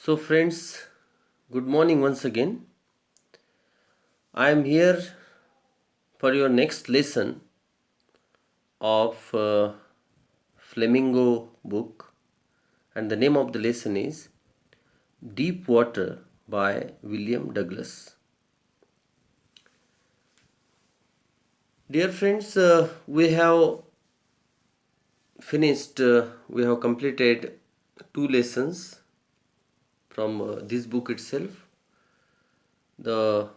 So, friends, good morning once again. I am here for your next lesson of Flamingo book, and the name of the lesson is Deep Water by William Douglas. Dear friends, we have completed two lessons from this book itself. The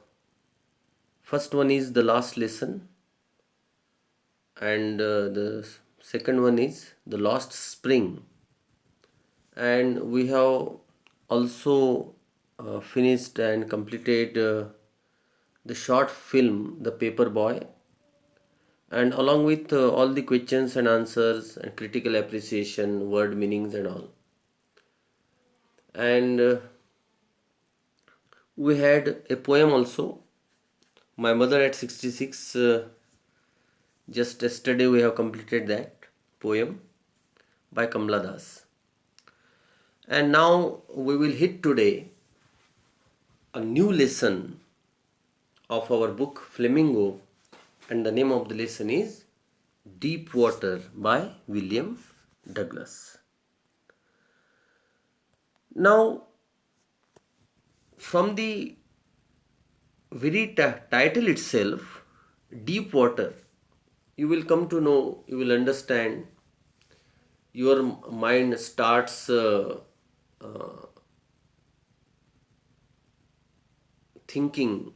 first one is the last lesson, and the second one is the lost spring. And we have also finished and completed the short film The Paper Boy, and along with all the questions and answers and critical appreciation, word meanings and all. And we had a poem also, My Mother at 66. Just yesterday we have completed that poem by Kamla Das. And now we will hit today a new lesson of our book Flamingo, and the name of the lesson is Deep Water by William Douglas. Now, from the very title itself, Deep Water, you will come to know, you will understand, your mind starts thinking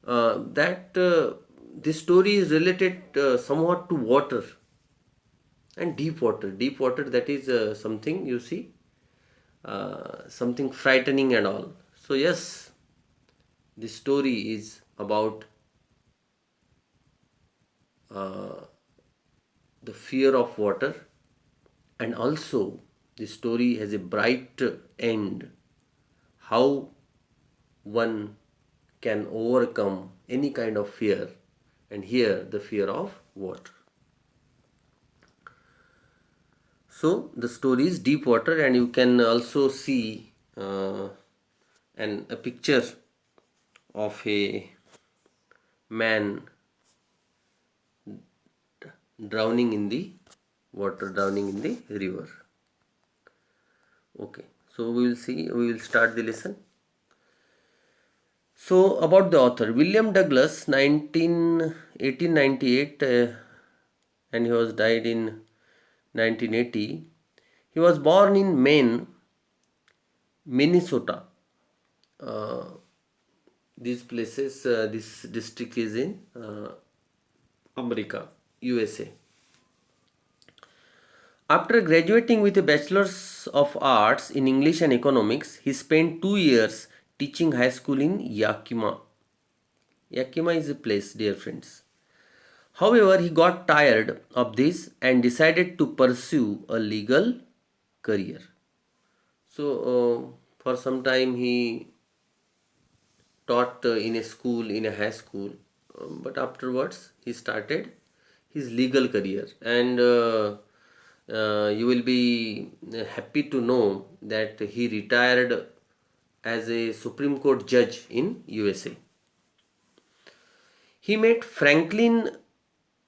that this story is related somewhat to water and deep water. Deep water, that is something you see, something frightening and all. So, yes, this story is about uh, the fear of water, and also the story has a bright end, how one can overcome any kind of fear, and here the fear of water. So the story is Deep Water, and you can also see a picture of a man drowning in the water, drowning in the river. Okay, so we will start the lesson. So about the author, William Douglas, 1898, and he was died in 1980. He was born in Maine, Minnesota. Uh, this district is in America, USA. After graduating with a Bachelor's of Arts in English and Economics, he spent 2 years teaching high school in Yakima. Yakima is a place, dear friends. However, he got tired of this and decided to pursue a legal career. So, for some time he taught in a school, in a high school, but afterwards he started his legal career. And you will be happy to know that he retired as a Supreme Court judge in USA. He met Franklin.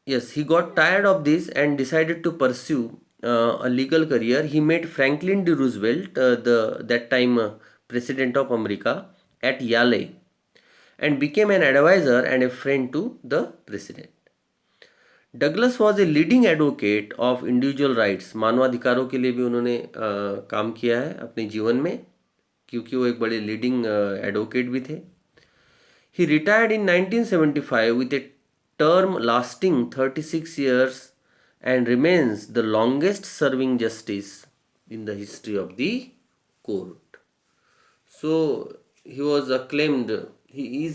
Yes, he got tired of this and decided to pursue a legal career. He met Franklin D. Roosevelt, the that time President of America, at Yale, and became an advisor and a friend to the president. Douglas was a leading advocate of individual rights. मानवाधिकारों के लिए भी उन्होंने काम किया है अपने जीवन में, क्योंकि वो एक बड़े लीडिंग एडवोकेट भी थे. He retired in 1975 with a term lasting 36 years and remains the longest serving justice in the history of the court. So he is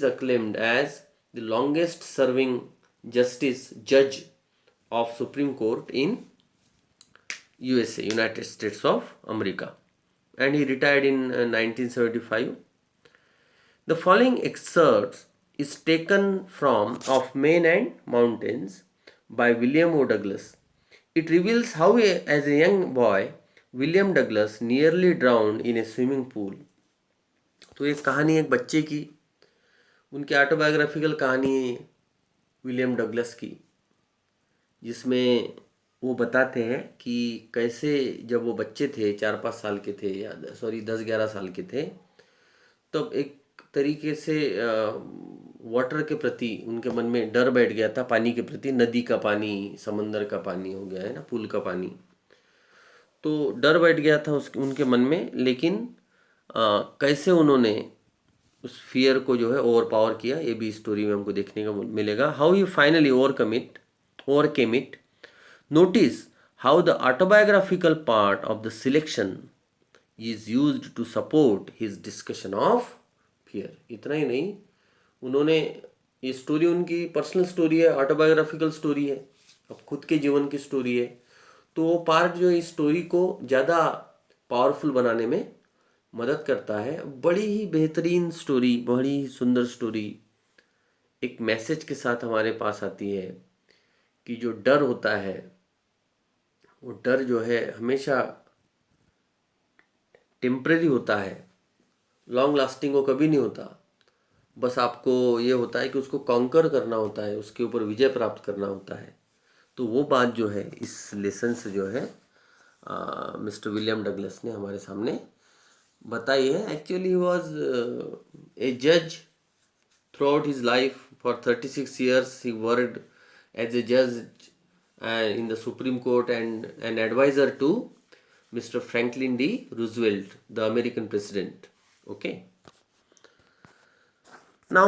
acclaimed as the longest serving judge of Supreme Court in USA, United States of America, and he retired in 1975. The following excerpt is taken from Of Men and Mountains by William O. Douglas. It reveals how, as a young boy, William Douglas nearly ड्राउन्ड in A swimming pool. तो एक कहानी एक बच्चे की, उनकी autobiographical कहानी है William Douglas की, जिसमें वो बताते हैं कि कैसे जब वो बच्चे थे, 4-5 साल के थे, या सॉरी 10-11 साल के थे, तब एक तरीके से वाटर के प्रति उनके मन में डर बैठ गया था, पानी के प्रति। नदी का पानी, समंदर का पानी हो गया है ना, पूल का पानी। तो डर बैठ गया था उनके मन में, लेकिन कैसे उन्होंने उस फियर को जो है ओवर पावर किया, ये भी स्टोरी में हमको देखने को मिलेगा। How you finally overcame it. Notice how the autobiographical part of the selection is used to support his discussion of fear. इतना ही नहीं, उन्होंने, ये स्टोरी उनकी पर्सनल स्टोरी है, ऑटोबायोग्राफिकल स्टोरी है, अब खुद के जीवन की स्टोरी है। तो वो पार्ट जो है इस स्टोरी को ज़्यादा पावरफुल बनाने में मदद करता है। बड़ी ही बेहतरीन स्टोरी, बड़ी ही सुंदर स्टोरी, एक मैसेज के साथ हमारे पास आती है कि जो डर होता है, वो डर जो है हमेशा टेम्परेरी होता है, लॉन्ग लास्टिंग वो कभी नहीं होता। बस आपको ये होता है कि उसको कॉन्कर करना होता है, उसके ऊपर विजय प्राप्त करना होता है। तो वो बात जो है इस लेसन से जो है मिस्टर विलियम डगलस ने हमारे सामने बताई है। एक्चुअली ही वॉज ए जज through out his life. For 36 years he worked as a judge in the Supreme Court and an advisor to Mr. Franklin D. Roosevelt, the American president. Okay. Now,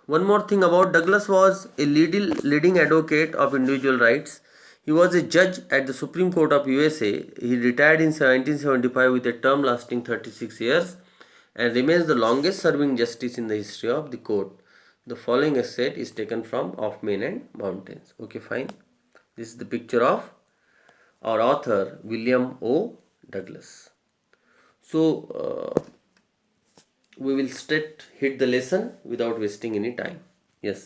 one more thing about Douglas was a leading advocate of individual rights. He was a judge at the Supreme Court of USA. He retired in 1975 with a term lasting 36 years and remains the longest serving justice in the history of the court. The following excerpt is taken from Of Men and Mountains. Okay, fine. This is the picture of our author, William O. Douglas. So, we will straight hit the lesson without wasting any time. Yes.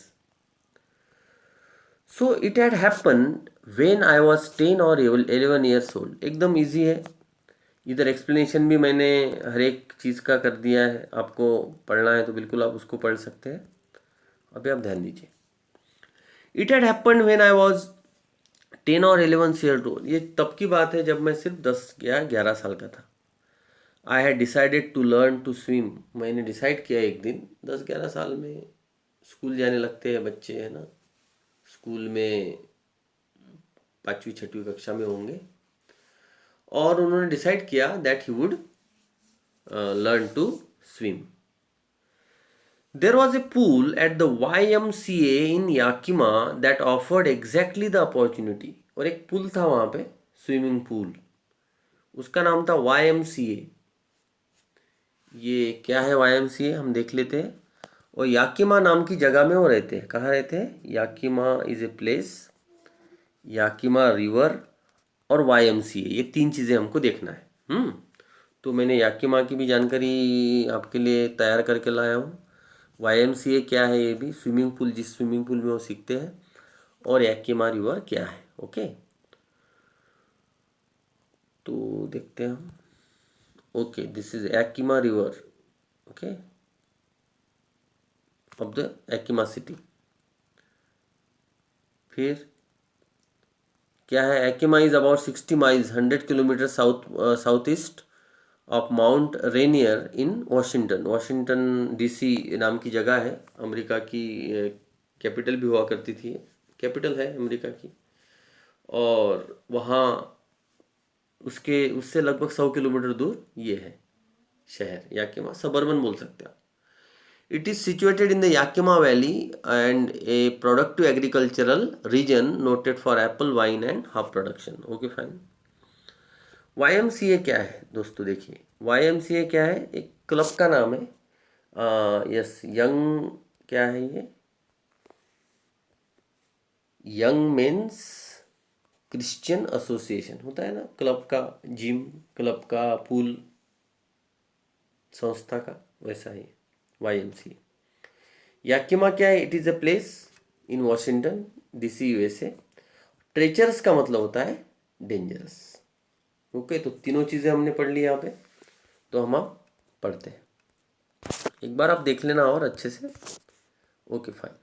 So it had happened when I was 10 or 11 years old. एकदम easy है, इधर explanation भी मैंने हर एक चीज़ का कर दिया है। आपको पढ़ना है तो बिल्कुल आप उसको पढ़ सकते हैं। अभी आप ध्यान दीजिए। It had happened when I was 10 और 11 ईयर ओल्ड। ये तब की बात है जब मैं सिर्फ 10 या 11 साल का था। I had decided to learn to swim. मैंने डिसाइड किया एक दिन, 10-11 साल में स्कूल जाने लगते हैं बच्चे, है ना, स्कूल में 5वीं-6वीं कक्षा में होंगे, और उन्होंने डिसाइड किया that he would learn to swim. There was a pool at the YMCA in Yakima that offered exactly the opportunity. और एक पुल था वहाँ पे, स्विमिंग पूल, उसका नाम था YMCA। ये क्या है YMCA, हम देख लेते हैं। और याकिमा नाम की जगह में वो रहते हैं। कहाँ रहते हैं? Yakima is a place, Yakima river और YMCA, ये 3 चीज़ें हमको देखना है। तो मैंने याकिमा की भी जानकारी आपके लिए तैयार करके लाया हूँ। YMCA क्या है, ये भी स्विमिंग पूल, जिस स्विमिंग पूल में वो सीखते हैं, और याकिमा रिवर क्या है। ओके, तो देखते हैं हम। Okay, this is Yakima river, okay, of the Yakima city. फिर क्या है? Yakima is about 60 miles 100 kilometre south east of mount Rainier in Washington. Washington DC नाम की जगह है, अमेरिका की कैपिटल भी हुआ करती थी, कैपिटल है अमेरिका की। और वहाँ उससे लगभग 100 किलोमीटर दूर ये है शहर याकिमा, सबर्बन बोल सकते हैं। It is situated in the Yakima Valley and a productive agricultural region noted for apple wine and hop production. Okay, fine. YMCA क्या है दोस्तों? देखिए, YMCA क्या है? एक क्लब का नाम है। यस, यंग, क्या है ये? यंग मेंस क्रिश्चियन एसोसिएशन होता है ना, क्लब का, जिम क्लब का, पूल संस्था का, वैसा ही YMCA। याकिमा क्या है? It is a place in Washington DC USA। Treacherous का मतलब होता है डेंजरस। ओके, तो तीनों चीज़ें हमने पढ़ ली यहाँ पे। तो हम अब पढ़ते हैं, एक बार आप देख लेना और अच्छे से। Okay fine.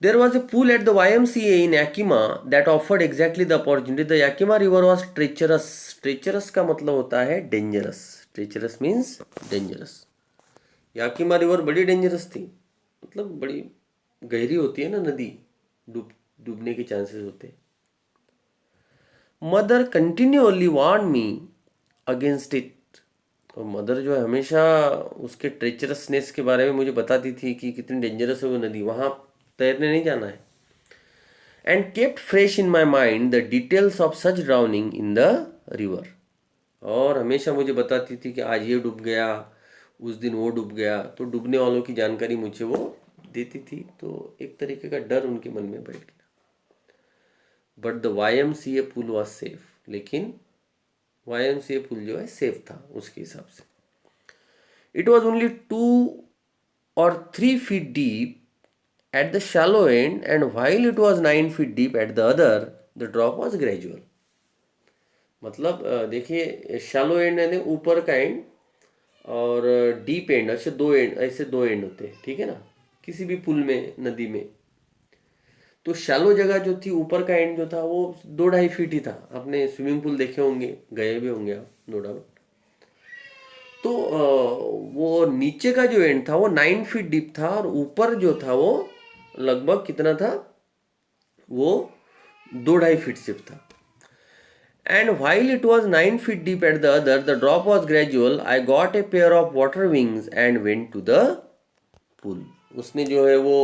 There was a pool at the YMCA in Yakima that offered exactly the opportunity. The Yakima river was treacherous. Treacherous का मतलब होता है dangerous. Treacherous means dangerous. Yakima river बड़ी डेंजरस थी, मतलब बड़ी गहरी होती है ना नदी, डूबने के चांसेस होते हैं। Mother continuously warn me against it. और मदर जो है हमेशा उसके ट्रेचरसनेस के बारे में मुझे बताती थी कि कितनी डेंजरस है वो नदी, वहाँ तैरने नहीं जाना है। And kept fresh in my mind the details of such drowning in the river. और हमेशा मुझे बताती थी कि आज ये डूब गया, उस दिन वो डूब गया, तो डूबने वालों की जानकारी मुझे वो देती थी। तो एक तरीके का डर उनके मन में बैठ गया। But the YMCA pool was safe, लेकिन YMCA पुल जो है सेफ था उसके हिसाब से। It was only 2 or 3 feet deep at the shallow end, and while it was 9 feet deep at the other, the drop was gradual. मतलब देखिए, shallow and यानी ऊपर का एंड, और डीप एंड, ऐसे दो एंड, ऐसे दो एंड होते हैं, ठीक है ना, किसी भी पुल में, नदी में। तो शैलो जगह जो थी, ऊपर का एंड जो था वो 2-2.5 फीट ही था। आपने स्विमिंग पूल देखे होंगे, गए भी होंगे आप, नो डाउट। तो वो नीचे का जो एंड था वो 9 फीट डीप था, और ऊपर जो था वो लगभग कितना था, वो 2-2.5 फीट सिर्फ था। And while it was 9 feet deep at the other, the drop was gradual. I got a pair of water wings and went to the pool. उसने जो है वो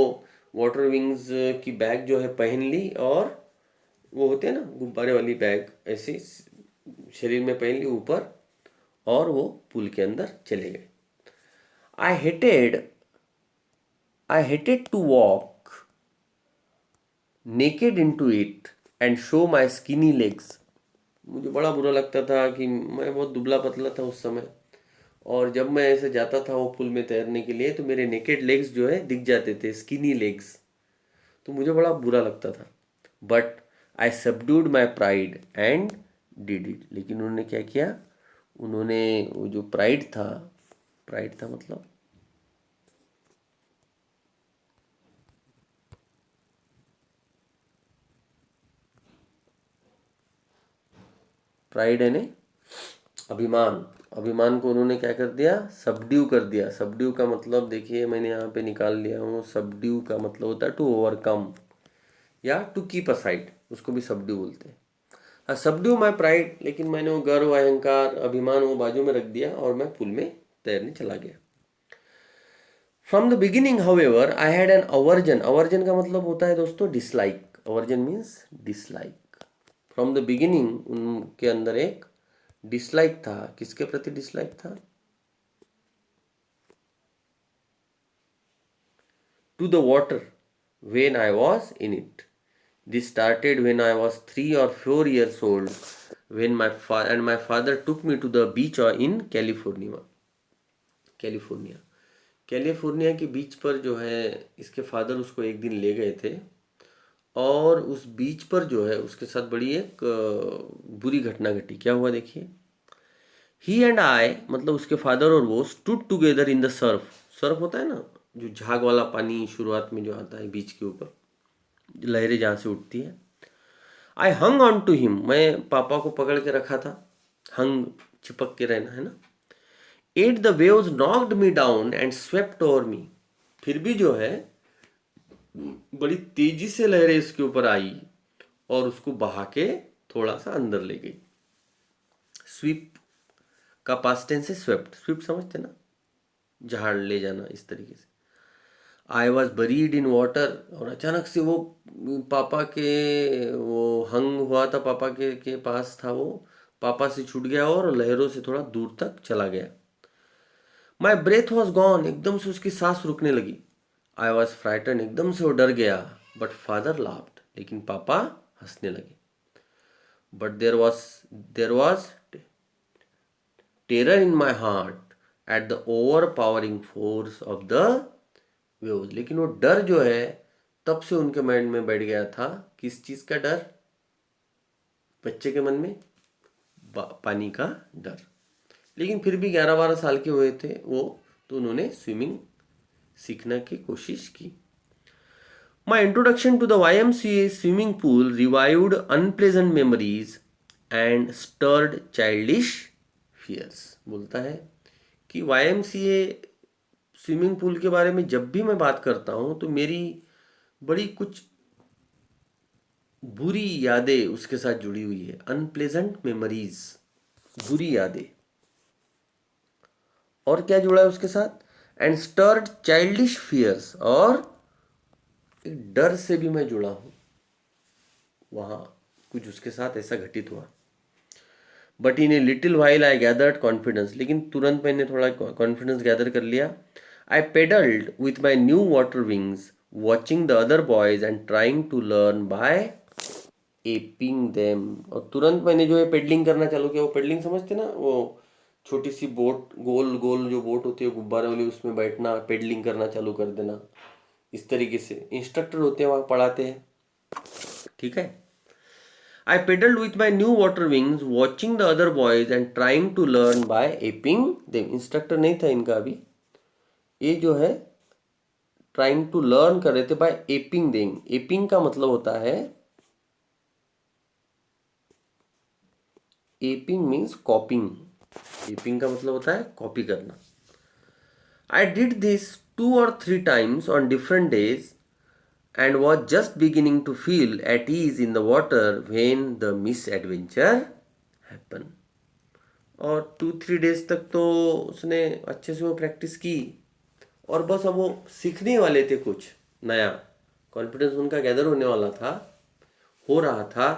वाटर विंग्स की बैग जो है पहन ली, और वो होते हैं ना गुब्बारे वाली बैग, ऐसे शरीर में पहन ली ऊपर, और वो पुल के अंदर चले गए। I hated I hated to walk naked into it and show my skinny legs. मुझे बड़ा बुरा लगता था कि मैं बहुत दुबला पतला था उस समय, और जब मैं ऐसे जाता था वो पुल में तैरने के लिए, तो मेरे नेकेड लेग्स जो है दिख जाते थे, स्किनी लेग्स। तो मुझे बड़ा बुरा लगता था। But I subdued my pride and did it. लेकिन उन्होंने क्या किया, उन्होंने वो जो प्राइड था मतलब प्राइड यानी अभिमान। अभिमान को उन्होंने क्या कर दिया, सबड्यू कर दिया। सबड्यू का मतलब देखिए, मैंने यहाँ पे निकाल लिया हूँ। सबड्यू का मतलब होता है टू ओवरकम या टू कीप असाइड, उसको भी सबड्यू बोलते हैं। हाँ, सबड्यू माई प्राइड, लेकिन मैंने वो गर्व, अहंकार, अभिमान वो बाजू में रख दिया, और मैं पुल में तैरने चला गया। From the beginning however I had an aversion. Aversion का मतलब होता है दोस्तों dislike. Aversion means dislike. From the beginning उनके अंदर एक डिसलाइक था। किसके प्रति डिसलाइक था? To the water when I was in it. This started when I was 3 or 4 years old, when my father took me to the beach in California. California के बीच पर जो है, इसके फादर उसको एक दिन ले गए थे, और उस बीच पर जो है उसके साथ बड़ी एक बुरी घटना घटी। क्या हुआ देखिए। ही एंड आई, मतलब उसके फादर और वो, stood together in the Surf. Surf होता है ना, जो झाग वाला पानी शुरुआत में जो आता है बीच के ऊपर, लहरें जहाँ से उठती है। आई हंग ऑन टू हिम, मैं पापा को पकड़ के रखा था। हंग, चिपक के रहना है ना। At the waves knocked me down and swept over me. फिर भी जो है बड़ी तेजी से लहरें इसके ऊपर आई, और उसको बहा के थोड़ा सा अंदर ले गई। स्वीप का पास्ट टेंस है स्वेप्ट। स्वीप समझते ना, झाड़ ले जाना, इस तरीके से। I was buried in water, और अचानक से वो पापा के, वो हंग हुआ था पापा के पास था वो, पापा से छूट गया और लहरों से थोड़ा दूर तक चला गया। माई ब्रेथ वॉज गॉन, एकदम से उसकी सांस रुकने लगी। आई वॉज फ्राइटन, एकदम से वो डर गया। बट फादर लाफ्ड, लेकिन पापा हंसने लगे। But there was terror in my heart at the over powering force of the waves. लेकिन वो डर जो है तब से उनके माइंड में बैठ गया था। किस चीज का डर? बच्चे के मन में पानी का डर। लेकिन फिर भी 11-12 साल के हुए थे वो, तो उन्होंने स्विमिंग सीखने की कोशिश की। My introduction to the YMCA swimming pool revived unpleasant memories and stirred childish fears। बोलता है कि YMCA स्विमिंग पूल के बारे में जब भी मैं बात करता हूँ तो मेरी बड़ी कुछ बुरी यादें उसके साथ जुड़ी हुई है। अनप्लेजेंट मेमोरीज, बुरी यादें। और क्या जुड़ा है उसके साथ? एंड स्टर्ड चाइल्डिश फियर्स, और एक डर से भी मैं जुड़ा हूँ। वहाँ कुछ उसके साथ ऐसा घटित हुआ। But in a little while I gathered confidence, लेकिन तुरंत मैंने थोड़ा कॉन्फिडेंस गैदर कर लिया। I paddled with my new water wings, watching the other boys and trying to learn by aping them. और तुरंत मैंने जो है पेडलिंग करना चालू किया। वो पेडलिंग समझते ना, वो छोटी सी बोट, गोल गोल जो बोट होती है गुब्बारे वाली, उसमें बैठना, पेडलिंग करना चालू कर देना। इस तरीके से इंस्ट्रक्टर होते हैं वहाँ, पढ़ाते हैं। ठीक है। I pedaled with my new water wings, watching the other boys and trying to learn by aping them। Instructor नहीं था इनका अभी, ये जो है ट्राइंग टू लर्न कर रहे थे बाय एपिंग देम। एपिंग का मतलब होता है, एपिंग मीन्स कॉपिंग। एपिंग का मतलब होता है कॉपी करना। I did this 2 or 3 times on different days and was just beginning to feel at ease in the water when the misadventure happened। और 2-3 डेज तक तो उसने अच्छे से वो प्रैक्टिस की, और बस अब वो सीखने वाले थे कुछ नया। कॉन्फिडेंस उनका गैदर होने वाला था, हो रहा था।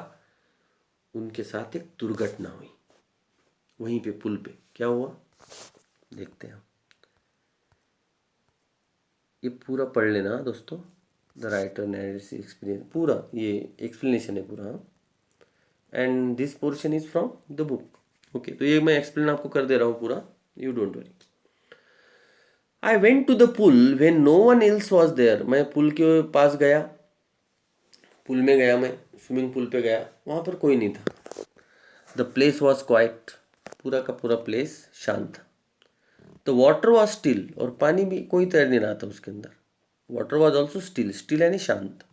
उनके साथ एक दुर्घटना हुई वहीं पे, पुल पे। क्या हुआ देखते हैं। ये पूरा पढ़ लेना दोस्तों, द राइटर नरेट्स एक्सपीरियंस, पूरा ये एक्सप्लेनेशन है पूरा। And this portion is from the book. Okay, तो ये मैं एक्सप्लेन आपको कर दे रहा हूँ पूरा, you don't worry. I went to the pool when no one else was there. मैं पुल के पास गया, पुल में गया, मैं स्विमिंग पूल पे गया, वहाँ पर कोई नहीं था। द प्लेस वॉज क्वाइट, पूरा का पूरा प्लेस शांत था। द वाटर वॉज स्टिल, और पानी भी कोई तैर नहीं रहा था उसके अंदर। Water was also still, still यानी शांत।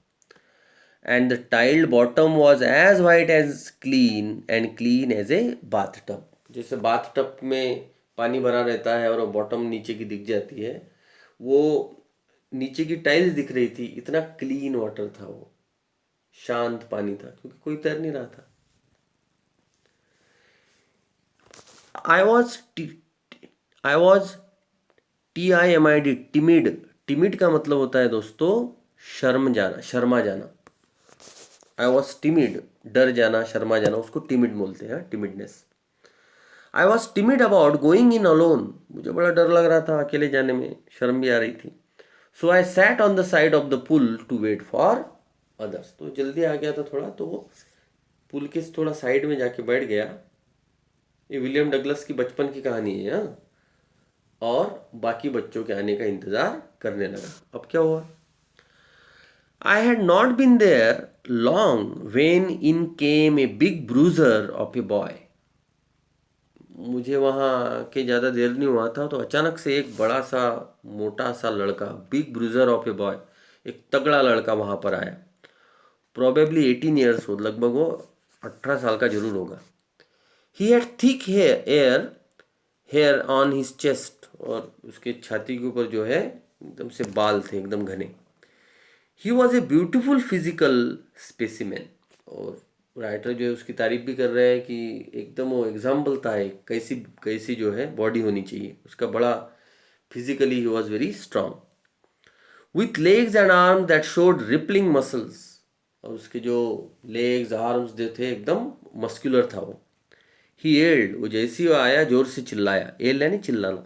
And the tiled bottom was as white as clean and clean as a bath tub. जैसे बाथ टब में पानी भरा रहता है और बॉटम नीचे की दिख जाती है, वो नीचे की टाइल्स दिख रही थी। इतना क्लीन वाटर था वो, शांत पानी था, क्योंकि कोई तैर नहीं रहा था। I was I was TIMID, timid. Timid का मतलब होता है दोस्तों शर्म जाना, शर्मा जाना। आई वॉज टिमिड, डर जाना, शर्मा जाना, उसको टिमिड बोलते हैं, timidness. I was timid about going in alone, मुझे बड़ा डर लग रहा था अकेले जाने में, शर्म भी आ रही थी। So I sat on the side of the pool to wait for others. तो जल्दी आ गया था थोड़ा, तो वो पुल के थोड़ा साइड में जाके बैठ गया। ये विलियम डगलस की बचपन की कहानी है, हाँ। और बाकी बच्चों के आने का इंतज़ार करने लगा। अब क्या हुआ? I had not been there long when in came a big bruiser of a boy। मुझे वहाँ के ज़्यादा देर नहीं हुआ था, तो अचानक से एक बड़ा सा मोटा सा लड़का, big bruiser of a boy, एक तगड़ा लड़का वहाँ पर आया। प्रोबेबली 18 ईयर्स ओल्ड, लगभग वो 18 साल का जरूर होगा। He had thick hair on his chest, और उसके छाती के ऊपर जो है एकदम से बाल थे, एकदम घने। He was a beautiful physical specimen. और राइटर जो है उसकी तारीफ भी कर रहे हैं कि एकदम वो एग्जाम्पल था, एक कैसी कैसी जो है बॉडी होनी चाहिए उसका। बड़ा physically he was very strong, with legs and arms that showed rippling muscles. और उसके जो लेग्स आर्म्स जो थे एकदम मस्कुलर था वो। ही एल्ड, वो जैसी वो आया जोर से चिल्लाया। एल यानी चिल्लाना।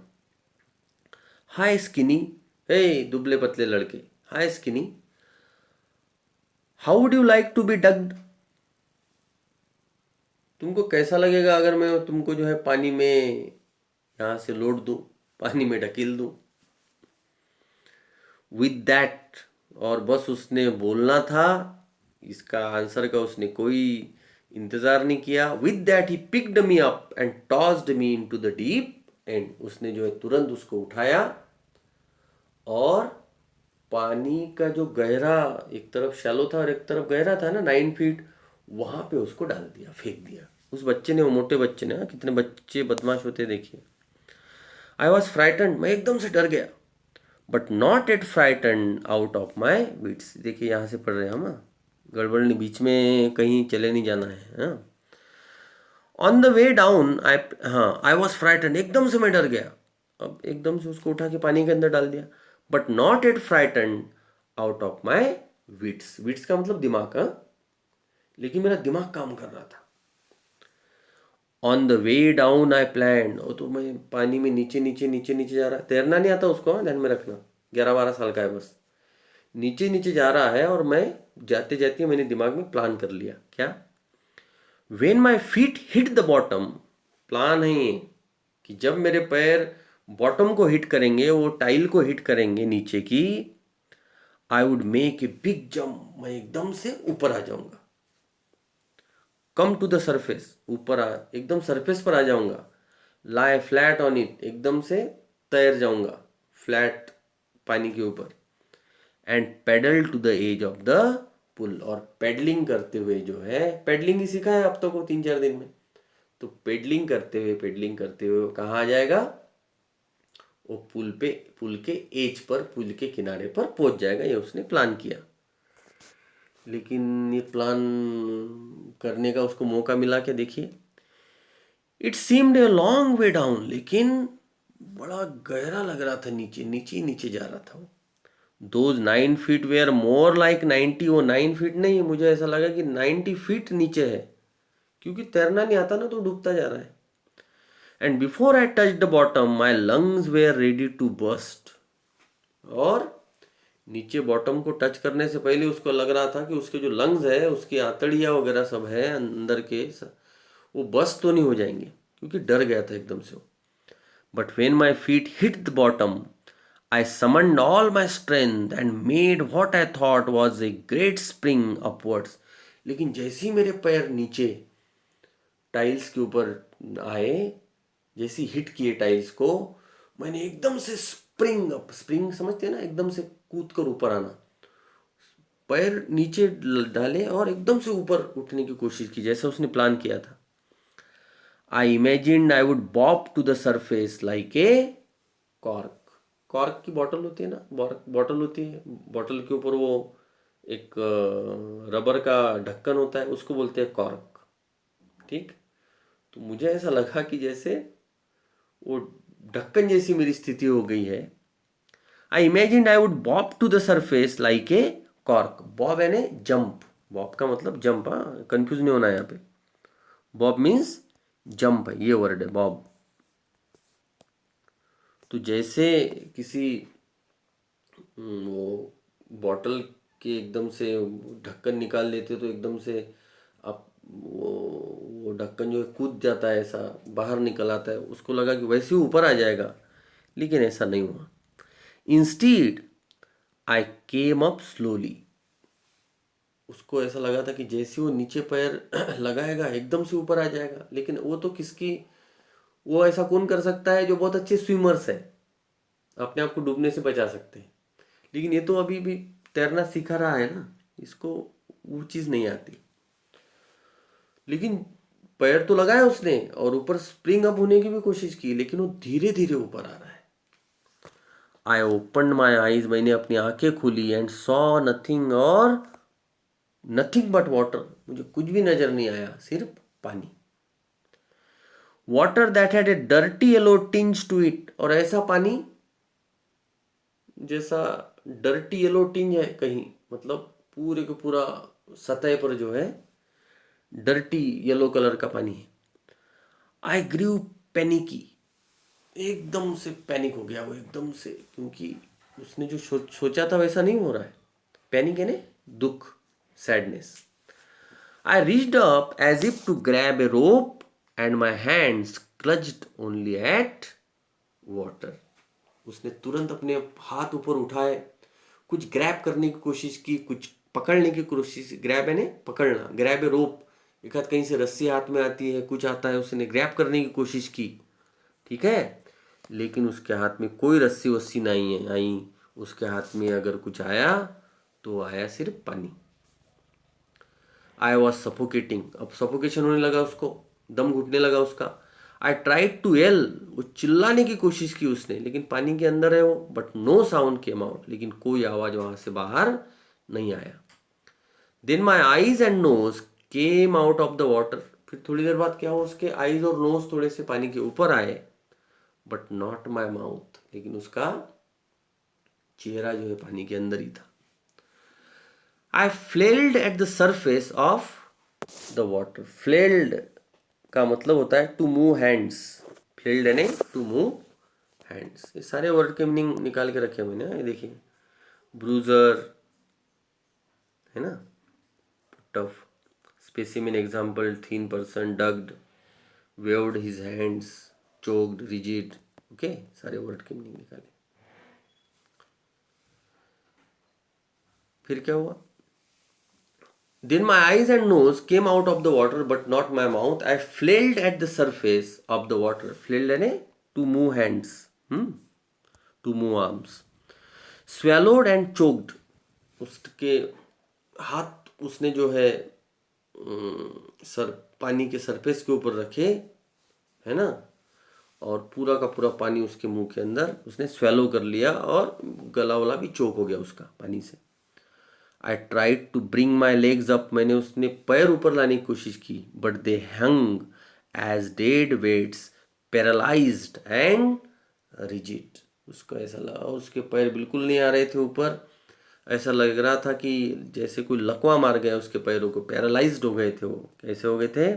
हाय स्किनी, हे दुबले पतले लड़के, hi skinny, how would you like to be ducked. तुमको कैसा लगेगा अगर मैं तुमको जो है पानी में यहाँ से लोड दूँ, पानी में ढकेल दूँ। विद दैट, और बस उसने बोलना था, इसका आंसर का उसने कोई इंतजार नहीं किया. With that he picked me up and tossed me into the deep and. उसने जो है तुरंत उसको उठाया और पानी का जो गहरा, एक तरफ शैलो था और एक तरफ गहरा था ना 9 फीट, वहां पे उसको डाल दिया, फेंक दिया. उस बच्चे ने, वो मोटे बच्चे ने, कितने बच्चे बदमाश होते देखिए. आई वॉज फ्राइटन, मैं एकदम से डर गया. But not at frighten out of my wits. देखिए यहाँ से पढ़ रहे हैं हम, गड़बड़ नहीं, बीच में कहीं चले नहीं जाना है. On the way down I, हाँ, आई वॉज फ्राइटन, एकदम से मैं डर गया. अब एकदम से उसको उठा के पानी के अंदर डाल दिया. But not at frighten out of my wits. Wits का मतलब दिमाग. लेकिन मेरा दिमाग काम कर रहा था. On the way down I plan. और तो मैं पानी में नीचे नीचे नीचे नीचे जा रहा है. तैरना नहीं आता उसको, ध्यान में रखना. 11-12 साल का है बस. नीचे नीचे जा रहा है और मैं जाते जाते मैंने दिमाग में प्लान कर लिया. क्या? When my feet hit the bottom. Plan है ये कि जब मेरे पैर बॉटम को हिट करेंगे, वो टाइल को हिट करेंगे नीचे की, I would make a big jump. मैं एकदम से ऊपर आ जाऊंगा. कम टू द सरफेस, ऊपर आ, एकदम सरफेस पर आ जाऊंगा. लाई फ्लैट ऑन इट, एकदम से तैर जाऊंगा फ्लैट पानी के ऊपर. And paddle to the edge of the pool. और पेडलिंग करते हुए जो है, पेडलिंग ही सीखा है अब तक को 3-4 दिन में, तो पेडलिंग करते हुए कहाँ आ जाएगा? वो पुल पे, पुल के एज पर, पुल के किनारे पर पहुंच जाएगा. ये उसने प्लान किया. लेकिन ये प्लान करने का उसको मौका मिला क्या? देखिए, it seemed a long way down. लेकिन बड़ा गहरा लग रहा था, नीचे नीचे ही नीचे जा रहा था वो. Those 9 feet were more like 90. वो 9 फीट नहीं, मुझे ऐसा लगा कि 90 फीट नीचे है, क्योंकि तैरना नहीं आता ना, तो डूबता जा रहा है. And before I touch the bottom my lungs were ready to burst. और नीचे बॉटम को टच करने से पहले उसको लग रहा था कि उसके जो लंग्स है, उसकी आंतड़ियाँ वगैरह सब है अंदर के, वो बस्ट तो नहीं हो जाएंगे, क्योंकि डर गया था एकदम से वो. But when my feet hit the bottom I summoned all my strength and made what I thought was a great spring upwards. लेकिन जैसे ही मेरे पैर नीचे टाइल्स के ऊपर आए, जैसे हिट किए टाइल्स को, मैंने एकदम से स्प्रिंग अप, स्प्रिंग समझते हैं ना, एकदम से कूद कर ऊपर आना. पैर नीचे डाले और एकदम से ऊपर उठने की कोशिश की, जैसा उसने प्लान किया था. I imagined I would bob to the surface like a cork. Cork की बॉटल होती है ना, बॉटल होती है, बॉटल के ऊपर वो एक रबर का ढक्कन होता है, उसको बोलते हैं कॉर्क. ठीक. तो मुझे ऐसा लगा कि जैसे वो ढक्कन जैसी मेरी स्थिति हो गई है. I imagine I would bob to the surface like a cork. Bob यानी जंप. बॉब का मतलब जंप. हाँ, कंफ्यूज नहीं होना है यहाँ पे. बॉब मीन्स जंप है, ये वर्ड है बॉब. तो जैसे किसी वो बॉटल के एकदम से ढक्कन निकाल लेते, तो एकदम से आप वो ढक्कन जो है कूद जाता है, ऐसा बाहर निकल आता है, उसको लगा कि वैसे ही ऊपर आ जाएगा. लेकिन ऐसा नहीं हुआ. इंस्टीड आई केम अप स्लोली. उसको ऐसा लगा था कि जैसे वो नीचे पैर लगाएगा एकदम से ऊपर आ जाएगा. लेकिन वो तो किसकी, वो ऐसा कौन कर सकता है जो बहुत अच्छे स्विमर्स है, अपने आप को डूबने से बचा सकते हैं. लेकिन ये तो अभी भी तैरना सीखा रहा है ना, इसको वो चीज़ नहीं आती. लेकिन पैर तो लगाया उसने और ऊपर स्प्रिंग अप होने की भी कोशिश की, लेकिन वो धीरे धीरे ऊपर आ रहा है. I open my eyes. मैंने अपनी आंखें खोली. एंड सॉ नथिंग, और नथिंग बट वाटर. मुझे कुछ भी नजर नहीं आया, सिर्फ पानी. Water that had a dirty yellow tinge to it. और ऐसा पानी जैसा डर्टी येलो टिंज है कहीं, मतलब पूरे के पूरा सतह पर जो है डर्टी येलो कलर का पानी है. आई ग्रीव पैनिकी. एकदम से पैनिक हो गया वो, एकदम से, क्योंकि उसने जो सोचा था वैसा नहीं हो रहा है. पैनिक है ने दुख, sadness. I reached up as if to grab a rope and my hands clutched only at water. उसने तुरंत अपने हाथ ऊपर उठाए, कुछ ग्रैब करने की कोशिश की, कुछ पकड़ने की कोशिश. ग्रैब है ने पकड़ना, ग्रैब ए रोप एक हाथ कहीं से रस्सी हाथ में आती है, कुछ आता है, उसने ग्रैब करने की कोशिश की, ठीक है, लेकिन उसके हाथ में कोई रस्सी वस्सी नहीं है आई, उसके हाथ में अगर कुछ आया तो आया सिर्फ पानी। आई वॉज सफोकेटिंग, अब सफोकेशन होने लगा, उसको दम घुटने लगा उसका। आई ट्राइड टू एल, वो चिल्लाने की कोशिश की उसने, लेकिन पानी के अंदर है वो, but no sound came out, लेकिन कोई आवाज वहां से बाहर नहीं आया। Then my eyes and nose came out of the water, फिर थोड़ी देर बाद क्या हुआ, उसके आईज और नोज थोड़े से पानी के ऊपर आए, बट नॉट माई माउथ, लेकिन उसका चेहरा जो है पानी के अंदर ही था। I flailed at the surface of the water, flailed का मतलब होता है टू मूव हैंड्स, फ्लेल्ड यानी टू मूव हैंड्स। ये सारे वर्ड के मीनिंग निकाल के रखे मैंने, ये देखिए, ब्रूजर है ना, tough, specimen example, thin person, ducked, waved his hands, choked, rigid, okay, सारे वर्ड के मीनिंग निकाले। फिर क्या हुआ, then my eyes and nose came out of the water but not my mouth. I flailed at the surface of the water. Flailed यानी to move hands, to move arms. Swallowed and choked. उसके हाथ उसने जो है sir पानी के surface के ऊपर रखे, है ना, और पूरा का पूरा पानी उसके मुंह के अंदर उसने स्वेलो कर लिया, और गला वाला भी चोक हो गया उसका पानी से। I tried to bring my legs up, मैंने उसने पैर ऊपर लाने की कोशिश की, but they hung as dead weights, paralysed and rigid. उसको ऐसा लगा उसके पैर बिल्कुल नहीं आ रहे थे ऊपर, ऐसा लग रहा था कि जैसे कोई लकवा मार गया उसके पैरों को, पैरालाइज्ड हो गए थे वो। कैसे हो गए थे,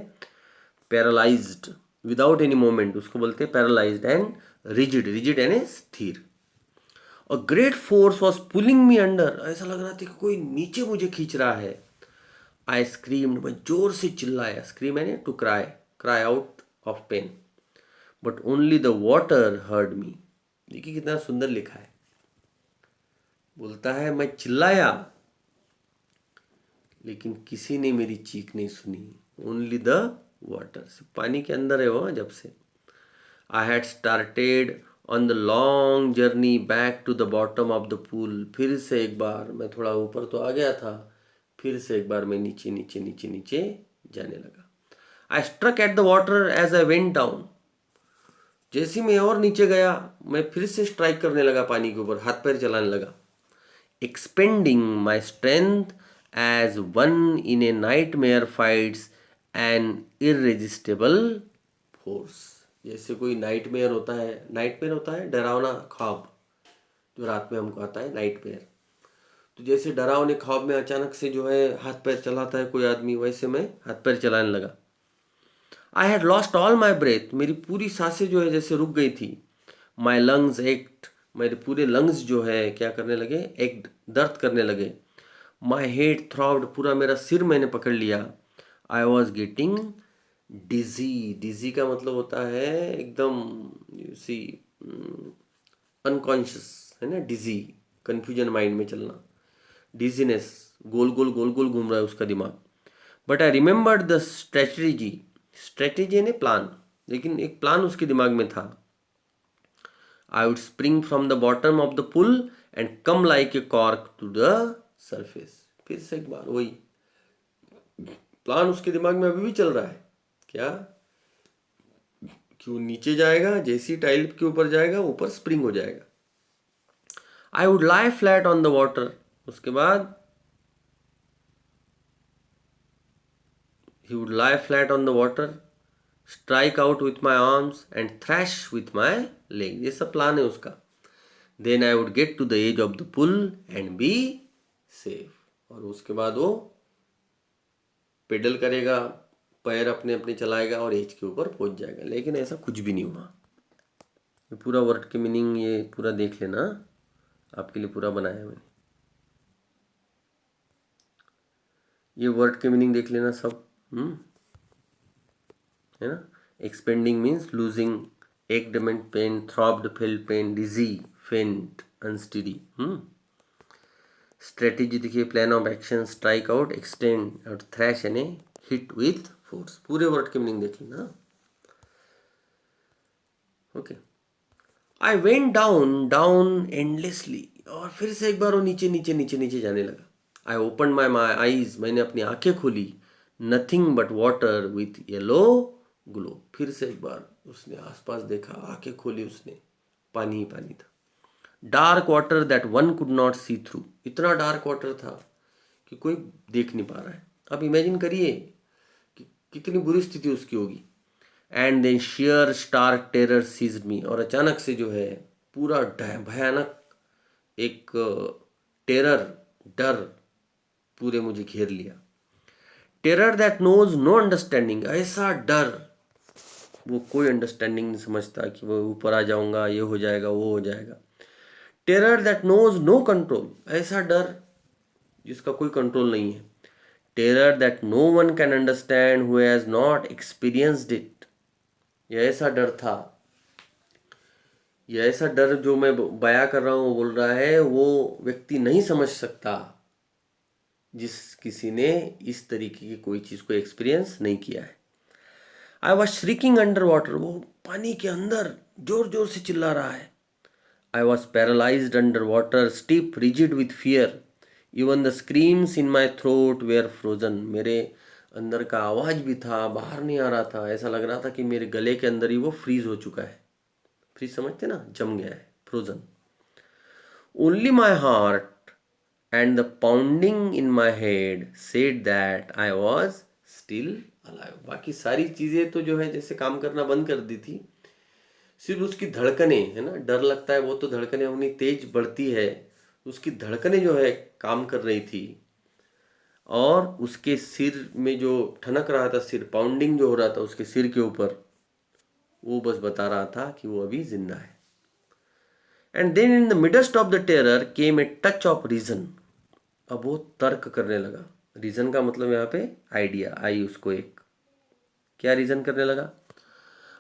पैरालाइज्ड, विदाउट एनी मोमेंट, उसको बोलते हैं पैरालाइज्ड, एंड रिजिड, रिजिड यानी स्थिर। A great force was pulling me under, ऐसा लग रहा था कि कोई नीचे मुझे खींच रहा है। आई स्क्रीम्ड, मैं जोर से चिल्लाया, स्क्रीम यानी to cry, cry out of pain, but only the water heard me. देखिए कितना सुंदर लिखा है, बोलता है मैं चिल्लाया लेकिन किसी ने मेरी चीख नहीं सुनी, ओनली द वाटर, पानी के अंदर है वो जब से। I had started on the long journey back to the bottom of the pool, फिर से एक बार मैं थोड़ा ऊपर तो आ गया था, फिर से एक बार मैं नीचे नीचे नीचे नीचे जाने लगा। I struck at the water as I went down, जैसे मैं और नीचे गया मैं फिर से स्ट्राइक करने लगा पानी के ऊपर, हाथ पैर चलाने लगा। Expending my strength as one in a nightmare fights an irresistible force, जैसे कोई नाइटमेयर होता है, नाइटमेयर होता है डरावना ख्वाब जो रात में हमको आता है, नाइटमेयर। तो जैसे डरावने ख्वाब में अचानक से जो है हाथ पैर चलाता है कोई आदमी, वैसे मैं हाथ पैर चलाने लगा। I had lost all my breath, मेरी पूरी सांसें जो है जैसे रुक गई थी। माई लंग्स एक्ट, मेरे पूरे लंग्स जो है क्या करने लगे, एक्ट, दर्द करने लगे। माई हेड थ्रॉब्ड, पूरा मेरा सिर मैंने पकड़ लिया। आई वॉज गेटिंग डिजी, डिजी का मतलब होता है एकदम, यू सी, अनकॉन्शियस है ना, डिजी, कंफ्यूजन माइंड में चलना, डिजीनेस, गोल गोल गोल गोल घूम रहा है उसका दिमाग। But I remembered the strategy, strategy ने प्लान, लेकिन एक प्लान उसके दिमाग में था। I would spring from the bottom of the pool and come like a cork to the surface. फिर से एक बार वही प्लान उसके दिमाग में अभी भी चल रहा है, क्या, क्यों नीचे जाएगा, जैसी टाइल के ऊपर जाएगा ऊपर स्प्रिंग हो जाएगा। I would lie flat on the water, उसके बाद ही would lie flat on the water, strike out with my arms and thrash with my leg, ये सब प्लान है उसका। Then I would get to the edge of the pool and be safe, और उसके बाद वो पेडल करेगा, पैर अपने अपने चलाएगा और एज के ऊपर पहुंच जाएगा, लेकिन ऐसा कुछ भी नहीं हुआ। ये पूरा वर्ड के मीनिंग ये पूरा देख लेना, आपके लिए पूरा बनाया है मैंने, ये वर्ड के मीनिंग देख लेना सब, है ना। एक्सपेंडिंग मीन्स लूजिंग, एक्डमेंट pain, throbbed feel pain, dizzy, faint, unsteady. Strategy देखिए, plan of action, strike out, extend, और थ्रैश यानी हिट विथ कोर्स, पूरे वर्ड की मीनिंग देख लेना. Okay. I went down down endlessly, और फिर से एक बार वो नीचे नीचे नीचे नीचे जाने लगा. आई ओपन माई आईज, मैंने अपनी आंखें खोली. Nothing but water with yellow glow. फिर से एक बार उसने आसपास देखा, आंखें खोली उसने, पानी ही पानी था. Dark water that one could not see through. इतना डार्क वाटर था कि कोई देख नहीं पा रहा है. अब इमेजिन करिए कि कितनी बुरी स्थिति उसकी होगी. And then sheer stark terror seized me, और अचानक से जो है पूरा भयानक एक टेरर, डर पूरे मुझे घेर लिया. Terror that knows no understanding, ऐसा डर, वो कोई अंडरस्टैंडिंग नहीं समझता कि वो ऊपर आ जाऊंगा, ये हो जाएगा, वो हो जाएगा. Terror that knows no control, ऐसा डर जिसका कोई कंट्रोल नहीं है. Terror that no one can understand who has not experienced it. यह ऐसा डर था, यह ऐसा डर जो मैं बयां कर रहा हूँ, बोल रहा है, वो व्यक्ति नहीं समझ सकता जिस किसी ने इस तरीके की कोई चीज़ को एक्सपीरियंस नहीं किया है. आई वॉज श्रिकिंग अंडर वाटर, वो पानी के अंदर जोर जोर से चिल्ला रहा है. I was paralysed under water, stiff rigid with fear. Even the screams in my throat were frozen. मेरे अंदर का आवाज़ भी था, बाहर नहीं आ रहा था. ऐसा लग रहा था कि मेरे गले के अंदर ही वो फ्रीज हो चुका है. फ्रीज समझते ना, जम गया है, frozen. Only my heart and the pounding in my head said that I was still alive. बाकी सारी चीज़ें तो जो है जैसे काम करना बंद कर दी थी. सिर्फ उसकी धड़कने है ना, डर लगता है, वो तो धड़कने अपनी तेज बढ़ती है, उसकी धड़कने जो है काम कर रही थी. और उसके सिर में जो ठनक रहा था, सिर पाउंडिंग जो हो रहा था उसके सिर के ऊपर, वो बस बता रहा था कि वो अभी जिंदा है. And then in the midst of the terror came a touch of reason. अब वो तर्क करने लगा. रीजन का मतलब यहाँ पे आइडिया आई उसको एक. क्या रीजन करने लगा?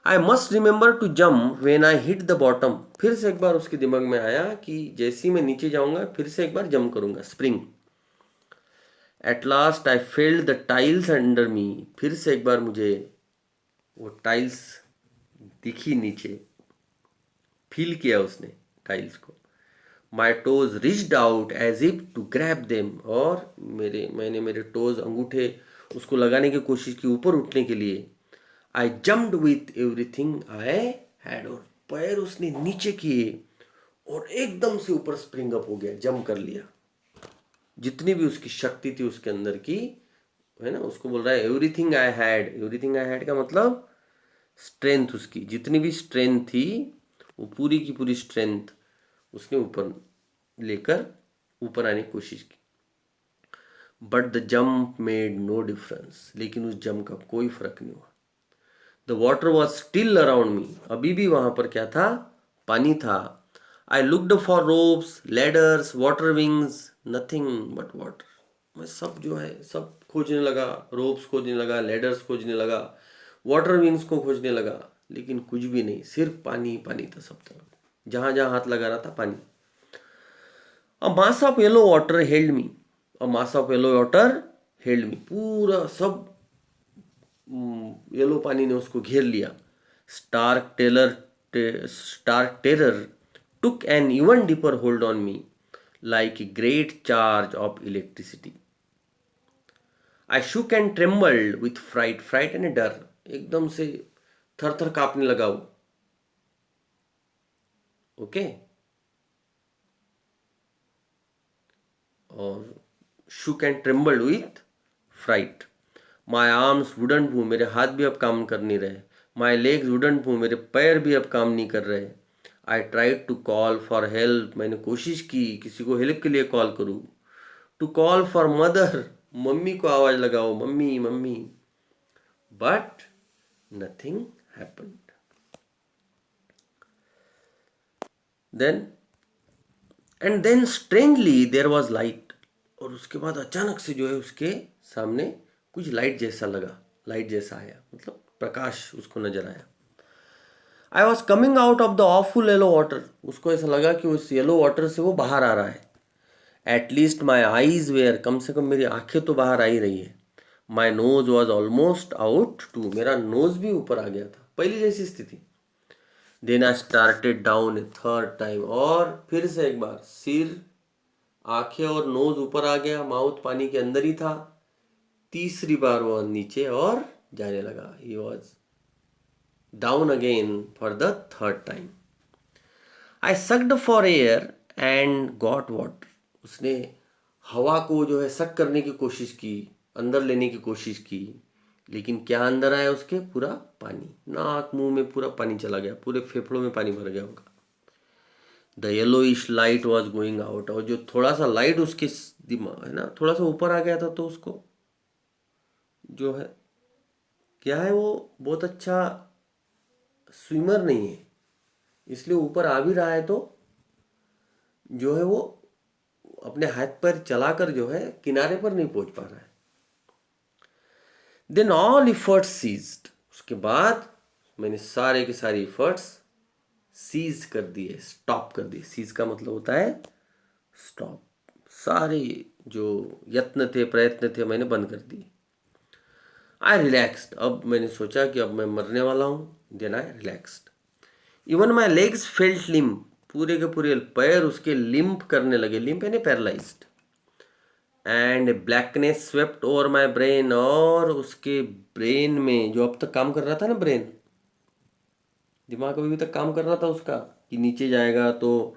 I must remember to jump when I hit the bottom. फिर से एक बार उसके दिमाग में आया कि जैसे ही मैं नीचे जाऊंगा फिर से एक बार जंप करूंगा, spring. At last I failed the tiles under मी. फिर से एक बार मुझे वो टाइल्स दिखी नीचे, फील किया उसने टाइल्स को. My toes reached out as if to grab them. और मैंने मेरे टोज, अंगूठे उसको लगाने की कोशिश की ऊपर उठने के लिए. आई jumped with everything I had. और पैर उसने नीचे किए और एकदम से ऊपर स्प्रिंग अप हो गया, जंप कर लिया. जितनी भी उसकी शक्ति थी उसके अंदर की, है ना, उसको बोल रहा है everything I had. Everything I had का मतलब स्ट्रेंथ, उसकी जितनी भी स्ट्रेंथ थी वो पूरी की पूरी स्ट्रेंथ उसने ऊपर लेकर ऊपर आने की कोशिश की. But the jump made no difference. लेकिन उस जंप का कोई फर्क नहीं हुआ. The water was still around me. अभी भी वहां पर क्या था? पानी था. I looked for ropes, ladders, water wings, nothing but water. मैं सब जो है सब खोजने लगा. रोप्स खोजने लगा, लेडर्स खोजने लगा, वाटर विंग्स को खोजने लगा, लेकिन कुछ भी नहीं, सिर्फ पानी ही पानी था सब तरफ. जहां जहां हाथ लगा रहा था पानी. A mass of yellow water held me. A mass of yellow water held me. पूरा सब येलो पानी ने उसको घेर लिया. Stark terror took an even deeper hold on me like a great charge of electricity. I shook and trembled with fright. Fright यानी डर. एकदम से थर थर कांपने लगा वो. ओके. और shook and trembled with fright. My arms wouldn't move. मेरे हाथ भी अब काम कर नहीं रहे. My legs wouldn't move. मेरे पैर भी अब काम नहीं कर रहे. I tried to call for help. मैंने कोशिश की किसी को हेल्प के लिए कॉल करूँ. To call for mother. Mummy को आवाज लगाओ, mummy mummy. But nothing happened. Then and then strangely there was light. और उसके बाद अचानक से जो है उसके सामने कुछ लाइट जैसा लगा. लाइट जैसा आया, मतलब प्रकाश उसको नजर आया. I was coming out of the awful yellow water. उसको ऐसा लगा कि उस येलो वाटर से वो बाहर आ रहा है. At least my eyes were. कम से कम मेरी आंखें तो बाहर आ ही रही है. My nose was almost out too, मेरा नोज भी ऊपर आ गया था, पहली जैसी स्थिति। Then I started down a third time, और फिर से एक बार सिर, आंखें और नोज ऊपर आ गया, माउथ पानी के अंदर ही था। तीसरी बार वो नीचे और जाने लगा। He was down again for the third time. I sucked for air and got water, उसने हवा को जो है सक करने की कोशिश की, अंदर लेने की कोशिश की, लेकिन क्या अंदर आया उसके? पूरा पानी, नाक मुंह में पूरा पानी चला गया, पूरे फेफड़ों में पानी भर गया होगा। The yellowish light was going out, और जो थोड़ा सा लाइट उसके दिमाग है ना, थोड़ा सा ऊपर आ गया था, तो उसको जो है क्या है, वो बहुत अच्छा स्विमर नहीं है, इसलिए ऊपर आ भी रहा है तो जो है वो अपने हाथ पैर चलाकर जो है किनारे पर नहीं पहुंच पा रहा है। देन ऑल इफर्ट्स सीज्ड, उसके बाद मैंने सारे के सारे इफर्ट्स सीज कर दिए, स्टॉप कर दिए। सीज का मतलब होता है स्टॉप, सारे जो यत्न थे, प्रयत्न थे, मैंने बंद कर दिए। आई रिलैक्स्ड, अब मैंने सोचा कि अब मैं मरने वाला हूँ। Then I relaxed, even my legs felt limp, पूरे के पूरे पैर उसके लिम्प करने लगे, लिम्प यानी paralysed. And blackness swept over my brain, और उसके ब्रेन में जो अब तक काम कर रहा था ना, ब्रेन, दिमाग अभी तक काम कर रहा था उसका कि नीचे जाएगा तो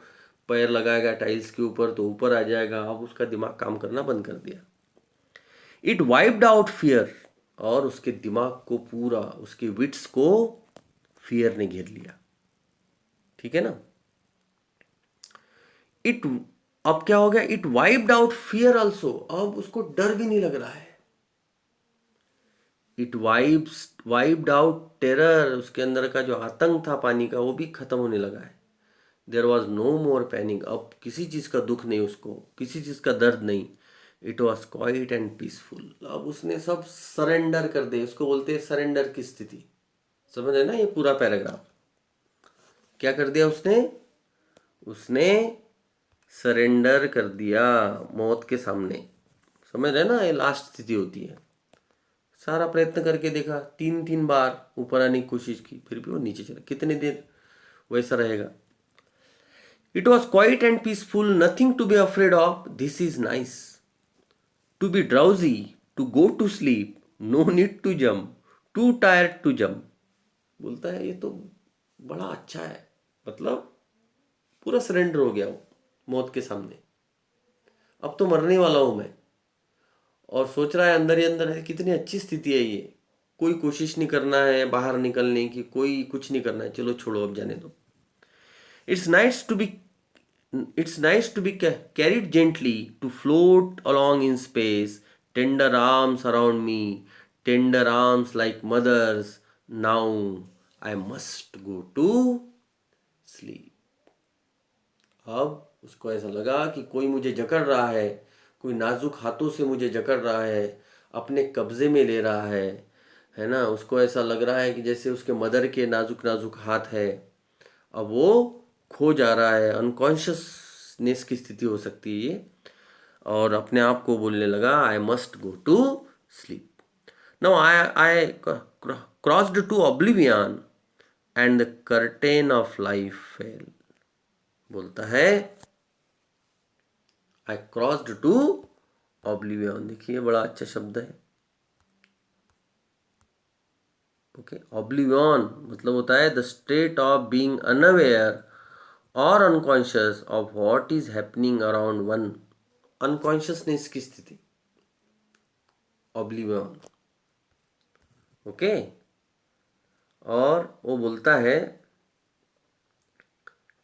पैर लगाएगा टाइल्स के ऊपर तो ऊपर आ जाएगा, अब उसका दिमाग काम करना बंद कर दिया। इट वाइप्ड आउट फियर, और उसके दिमाग को पूरा, उसके विट्स को फियर ने घेर लिया। ठीक है ना। इट, अब क्या हो गया? It wiped out fear also, अब उसको डर भी नहीं लग रहा है। इट वाइप्ड आउट टेरर, उसके अंदर का जो आतंक था पानी का वो भी खत्म होने लगा है। There was no more panic, अब किसी चीज़ का दुख नहीं उसको, किसी चीज़ का दर्द नहीं। It was quiet and peaceful, अब उसने सब सरेंडर कर दे, उसको बोलते हैं सरेंडर की स्थिति। समझ है ना ये पूरा पैराग्राफ? क्या कर दिया उसने? उसने सरेंडर कर दिया मौत के सामने। समझ रहे ना, ये लास्ट स्थिति होती है। सारा प्रयत्न करके देखा, 3 बार ऊपर आने की कोशिश की, फिर भी वो नीचे चला। कितने देर वैसा रहेगा? It was quiet and peaceful, nothing to be afraid of. This is nice. To be drowsy, to go to sleep, no need to jump, too tired to jump. बोलता है ये तो बड़ा अच्छा है, मतलब पूरा सरेंडर हो गया वो मौत के सामने। अब तो मरने वाला हूं मैं, और सोच रहा है अंदर ही अंदर है कितनी अच्छी स्थिति है ये, कोई कोशिश नहीं करना है बाहर निकलने की, कोई कुछ नहीं करना है, चलो छोड़ो अब जाने दो। It's nice to be It's nice to be carried gently, to float along in space, tender arms around me, tender arms like mothers. Now I must go to sleep. अब उसको ऐसा लगा कि कोई मुझे जकड़ रहा है, कोई नाजुक हाथों से मुझे जकड़ रहा है, अपने कब्जे में ले रहा है ना। उसको ऐसा लग रहा है कि जैसे उसके मदर के नाजुक नाजुक हाथ है। अब वो खो जा रहा है, अनकॉन्शियसनेस की स्थिति हो सकती है ये, और अपने आप को बोलने लगा I must go to sleep. Now I crossed to oblivion and the curtain of life fell. बोलता है आई क्रॉस्ड टू ऑब्लिवियन, देखिए बड़ा अच्छा शब्द है। ओके, ऑब्लिवियन मतलब होता है the state of being unaware और unconscious of what is happening around one, unconsciousness की स्थिति, ऑब्लिवियन। ओके, और वो बोलता है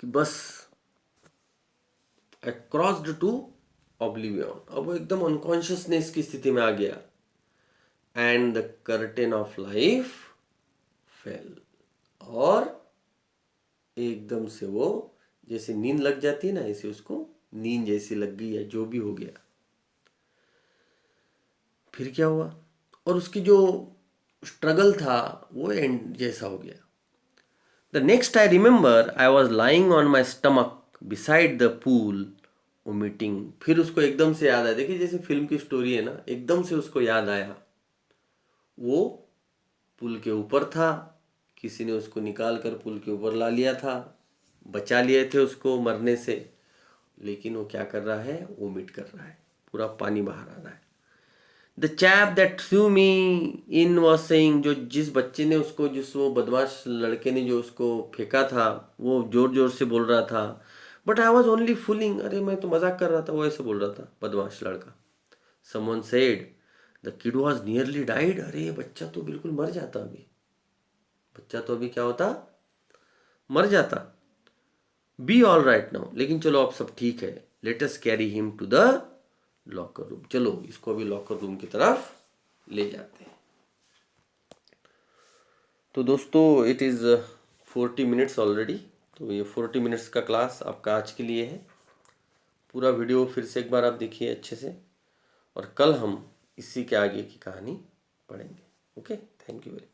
कि बस आई क्रॉस्ड टू ऑब्लिवियन, अब वो एकदम अनकॉन्शियसनेस की स्थिति में आ गया। And the curtain of life fail, और एकदम से वो जैसे नींद लग जाती है ना, ऐसे उसको नींद जैसी लग गई है, जो भी हो गया। फिर क्या हुआ? और उसकी जो स्ट्रगल था वो एंड जैसा हो गया। The next I remember I was lying on my stomach beside the pool omitting. फिर उसको एकदम से याद आया, देखिए जैसे फिल्म की स्टोरी है ना, एकदम से उसको याद आया वो पुल के ऊपर था, किसी ने उसको निकाल कर पुल के ऊपर ला लिया था, बचा लिए थे उसको मरने से, लेकिन वो क्या कर रहा है, वोमिट कर रहा है, पूरा पानी बाहर आ रहा है। The chap that through me in was saying, जो जिस बच्चे ने उसको, जिस वो बदमाश लड़के ने जो उसको फेंका था, वो जोर जोर से बोल रहा था, but I was only fooling, अरे मैं तो मजाक कर रहा था, वो ऐसे बोल रहा था बदमाश लड़का। Someone said the kid was nearly died, अरे बच्चा तो बिल्कुल मर जाता अभी, बच्चा तो अभी क्या होता, मर जाता। बी ऑल राइट नाउ, लेकिन चलो अब सब ठीक है, let us carry him to the locker room, चलो इसको अभी लॉकर रूम की तरफ ले जाते हैं। तो दोस्तों इट इज़ 40 मिनट्स ऑलरेडी, तो ये 40 मिनट्स का क्लास आपका आज के लिए है। पूरा वीडियो फिर से एक बार आप देखिए अच्छे से, और कल हम इसी के आगे की कहानी पढ़ेंगे। Okay, thank you very much.